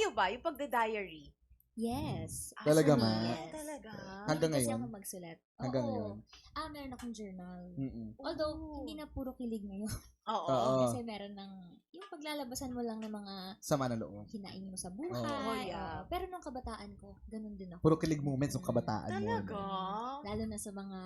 Kayo ba, yung pagda-diary? Yes. Talaga, Actually, ma? yes. Talaga? Hanggang Kasi ngayon? ako magsulat. Hanggang Oo. ngayon? Meron akong journal. Mm-mm. Although, Oo. hindi na puro kilig ngayon. Oo. Oo. Kasi meron ng, yung paglalabasan mo lang ng mga Sama ng loob. hinaing mo sa buhay. Oh, yeah. Oo. Pero nung kabataan ko, ganun din ako. Puro kilig moments ng kabataan mo. Talaga? no? Lalo na sa mga,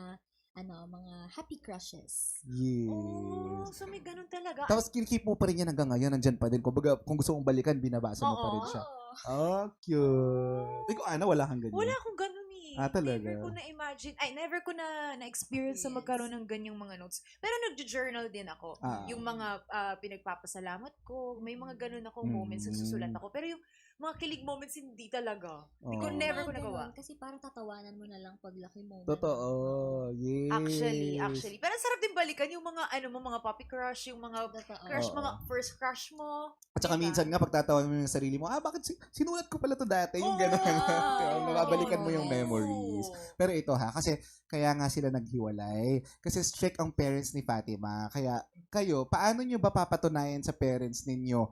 mga happy crushes. Oh, Yes. so may ganun talaga. Tapos kinikeep mo pa rin yan hanggang ngayon, nandyan pa din. Kumbaga, kung gusto mong balikan, binabasa mo pa rin Oo. siya. Oh, cute. Ikaw, Ana, wala kang ganyan. Wala akong ganun eh. Ah, talaga? Never ko na-imagine, never ko na-experience na Yes. magkaroon ng ganyang mga notes. Pero nag-journal din ako. Ah. Yung mga pinagpapasalamat ko, may mga ganun akong moments na Mm. susulat ako. Pero yung mga kilig moments, hindi talaga. Hindi ko Oh. never ko Mga nagawa. ganun, kasi parang tatawanan mo na lang paglaki mo. Totoo. Yes. Actually. Pero ang sarap din balikan yung mga, mga puppy crush, yung mga Totoo. crush, Oo. mga first crush mo. At saka Diba? minsan nga, pagtatawan mo yung sarili mo, bakit sinulat ko pala to dati? Yung Oo. gano'n. Oo. Nababalikan mo yung Oo. memories. Pero ito kasi kaya nga sila naghiwalay. Kasi strict ang parents ni Fatima. Kaya kayo, paano nyo ba papatunayan sa parents ninyo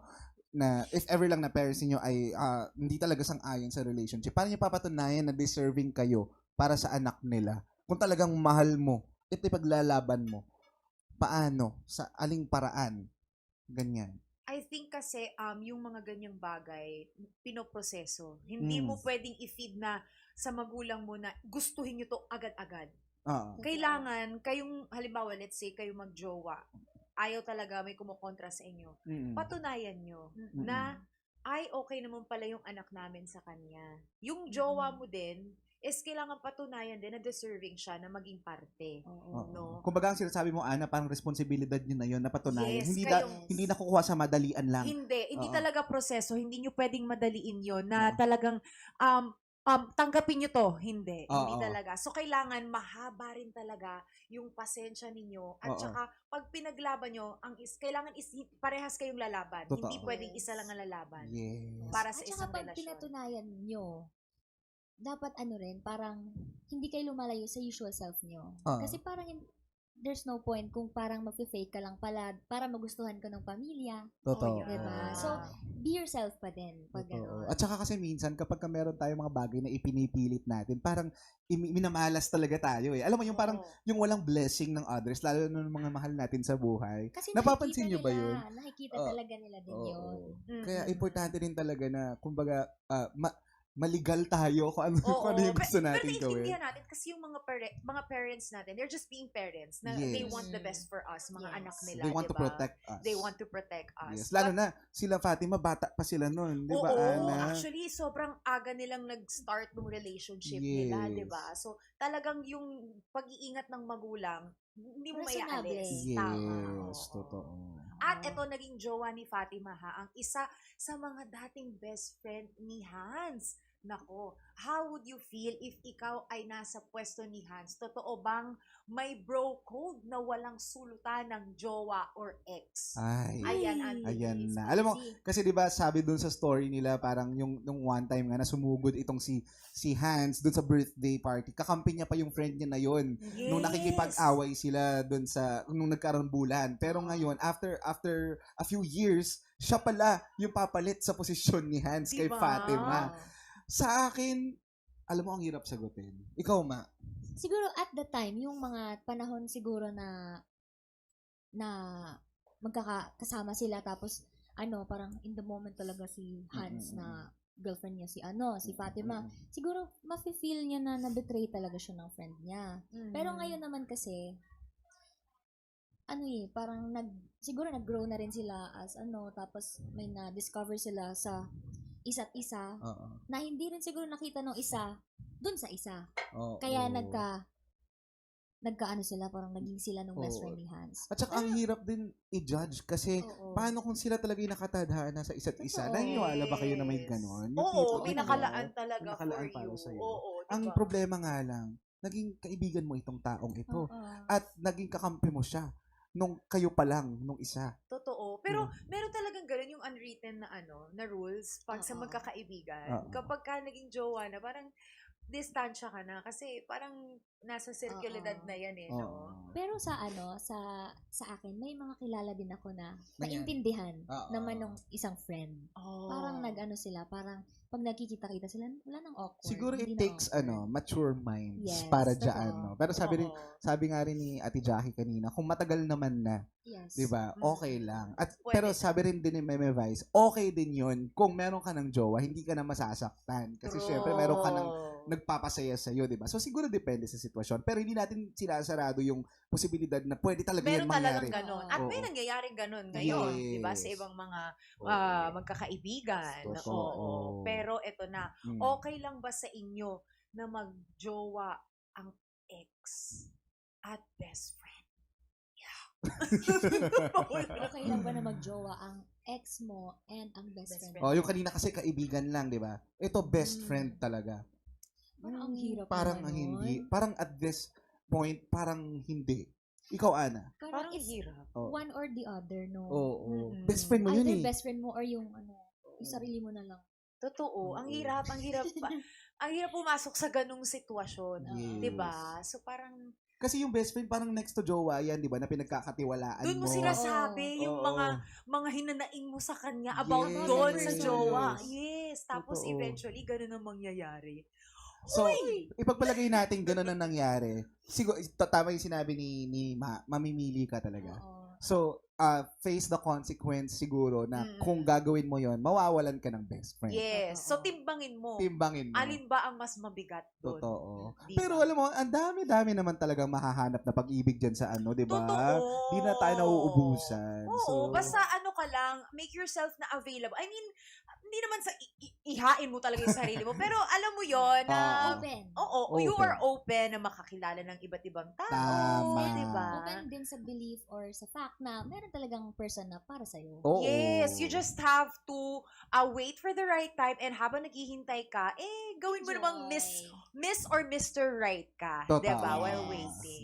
na if ever lang na parents ninyo ay hindi talaga sang-ayon sa relationship, paano nyo papatunayan na deserving kayo para sa anak nila? Kung talagang mahal mo, ito ipaglalaban mo. Paano? Sa aling paraan? Ganyan. I think kasi yung mga ganyang bagay, pinoproseso. Hindi Mm. mo pwedeng i-feed na sa magulang mo na gustuhin nyo to agad-agad. Oo. Kailangan, kayong, halimbawa, let's say, kayo magjowa, ayaw talaga may kumukontra sa inyo. Mm-mm. Patunayan nyo Mm-mm. na, ay, okay naman pala yung anak namin sa kanya. Yung jowa mo din, is kailangan patunayan din na deserving siya na maging parte. Oo. No? Kumbaga ang sinasabi mo, Ana, parang responsibilidad nyo na yun na patunayan. Yes, hindi kayong- hindi nakukuha sa madalian lang. Hindi Oo. talaga proseso. Hindi nyo pwedeng madaliin yon na Oo. talagang tanggapin nyo to. Hindi Oo. talaga. So, kailangan mahaba rin talaga yung pasensya ninyo. At Oo. saka, pag pinaglaban nyo, kailangan parehas kayong lalaban. Totoo. Hindi pwedeng Yes. isa lang ang lalaban. Yes. Para sa At saka isang pag relasyon. pinatunayan nyo, dapat rin, parang hindi kayo lumalayo sa usual self nyo. Oo. Kasi parang there's no point kung parang mag-fake ka lang pala para magustuhan ka ng pamilya. Totoo. yeah. Diba? So, be yourself pa din. Pag Totoo. gano'n. At saka kasi minsan, kapag meron tayong mga bagay na ipinipilit natin, parang minamalas talaga tayo eh. Alam mo yung parang, Oo. yung walang blessing ng others, lalo na ng mga mahal natin sa buhay. Kasi Napapansin nakikita nyo ba nila, yun? Nakikita Oo. talaga nila din Oo. yun. Kaya Mm-mm. importante rin talaga na, kumbaga, maligal tayo kung ano, Oo, kung ano yung gusto pero natin gawin. naiintindihan natin kasi yung mga parents natin, they're just being parents. Na They Yes. want the best for us, mga Yes. anak nila, They want to diba? protect us. They want to protect us. Yes. Lalo na, sila Fatima, bata pa sila nun. Di ba, Oo, Ana? actually, sobrang aga nilang nag-start ng relationship nila, Yes. di ba? So, talagang yung pag-iingat ng magulang, hindi mo Reasonable. maialis. Tama. Yes, Oo. totoo. At ito, naging jowa ni Fatima ha, ang isa sa mga dating best friend ni Hans. Nako, how would you feel if ikaw ay nasa pwesto ni Hans? Totoo bang may bro code na walang sulutan ng jowa or ex? Ay, Ayan, Auntie ayan Liz. na. Alam mo, kasi 'di ba sabi dun sa story nila parang yung nung one time nga na sumugod itong si Hans dun sa birthday party. Kakampi niya pa yung friend niya na yon. Yes. Nung nakikipag-away sila dun sa nung nagkaroon bulan. Pero ngayon after a few years, siya pala yung papalit sa posisyon ni Hans kay Diba? Fatima. Sa akin, alam mo ang hirap sagutin. Ikaw, Ma. Siguro at the time, yung mga panahon siguro na magkakasama sila tapos parang in the moment talaga si Hans na girlfriend niya si Fatima. Siguro mafe-feel niya na na-betray talaga siya ng friend niya. Pero ngayon naman kasi parang siguro nag-grow na rin sila as tapos may na-discover sila sa isa't isa Oo. na hindi rin siguro nakita ng isa dun sa isa. Oo. Kaya nagkaano sila, parang naging sila nung best friend ni Hans. At saka ang hirap din i-judge kasi Oo. paano kung sila talaga yung nakatadhana sa isa't isa? Totoo. Naniniwala ba kayo na may ganon? Yung Oo, tipo, may di ba? nakalaan talaga May nakalaan for para you. sa'yo. Oo, Ang diba? problema nga lang, naging kaibigan mo itong taong ito. Oo. At naging kakampi mo siya nung kayo pa lang, nung isa. Totoo. Pero meron talagang ganun yung unwritten na na rules pag sa Oo. magkakaibigan. Oo. Kapag ka naging jowa na, parang distansya ka na kasi parang nasa sirkulidad Oo. na yan eh, Oo. no? Pero sa sa akin, may mga kilala din ako na Na yan. naintindihan Oo. naman ng isang friend. Oh. Parang nag-ano sila, parang pag nakikita-kita sila, wala nang awkward. Siguro hindi it na takes awkward. mature minds Yes, para totoo. diyan, no. Pero sabi Oo. nga rin ni Ate Jackie kanina, kung matagal naman na, Yes. 'di ba? Okay lang. At Pwede pero na. sabi rin din ni Meme Vice, okay din 'yun kung meron ka ng jowa, hindi ka na masasaktan kasi True. syempre meron ka ng nagpapasaya sa iyo, 'di ba? So siguro depende sa sitwasyon, pero hindi natin sinasarado yung posibilidad na pwede talaga Meron yan mangyari. talagang ganon. At may Oo. nangyayaring ganon ngayon, Yes. di ba? Sa ibang mga Oo. magkakaibigan. Totoo. Oo. Pero eto na, Mm. okay lang ba sa inyo na magjowa ang ex at best friend? Okay lang ba na magjowa ang ex mo and ang best Best friend? friend. Oh, yung kanina kasi kaibigan lang, 'di ba? Ito best friend talaga. Parang ang hirap Parang naman nun. hindi. Parang at this point, parang hindi. Ikaw, Ana. Parang it's hirap. Oh. one or the other, no? Oo. Mm-mm. Best friend mo yun Either eh. best friend mo or yung yung sarili mo na lang. Totoo. Ang Oo. hirap, ang hirap. Ang hirap pumasok sa ganong sitwasyon. Yes. Di ba? So parang, Kasi yung best friend parang next to jowa yan, di ba? Na pinagkakatiwalaan doon mo mo. sinasabi yung Oo. mga hinanaing mo sa kanya about Yes. doon sa Yes. jowa. Yes. Tapos Totoo. eventually, ganun ang mangyayari. So, ipagpalagay natin gano'n na nangyari. Siguro, tama yung sinabi ni mamimili ka talaga. Oo. So, face the consequence siguro na Mm. kung gagawin mo yon mawawalan ka ng best friend. Yes. Totoo. So, timbangin mo. Timbangin mo. Alin ba ang mas mabigat doon? Totoo. Di Pero ba? alam mo, ang dami-dami naman talagang mahahanap na pag-ibig dyan sa ano, di ba? Totoo. Di na tayo nauubusan. Oo, basta ano ka lang, make yourself na available. I mean, hindi naman sa ihain mo talaga yung sarili mo, pero alam mo yon na, Open. oo, you Open. are open na makakilala ng iba't ibang tao. Tama. Di ba? Open din sa belief or sa fact na meron talagang person na para sa'yo. Oo. Yes, you just have to wait for the right time and habang naghihintay ka, gawin mo namang Enjoy. Miss or Mr. Right ka. Totoo. Diba? While Yes. waiting.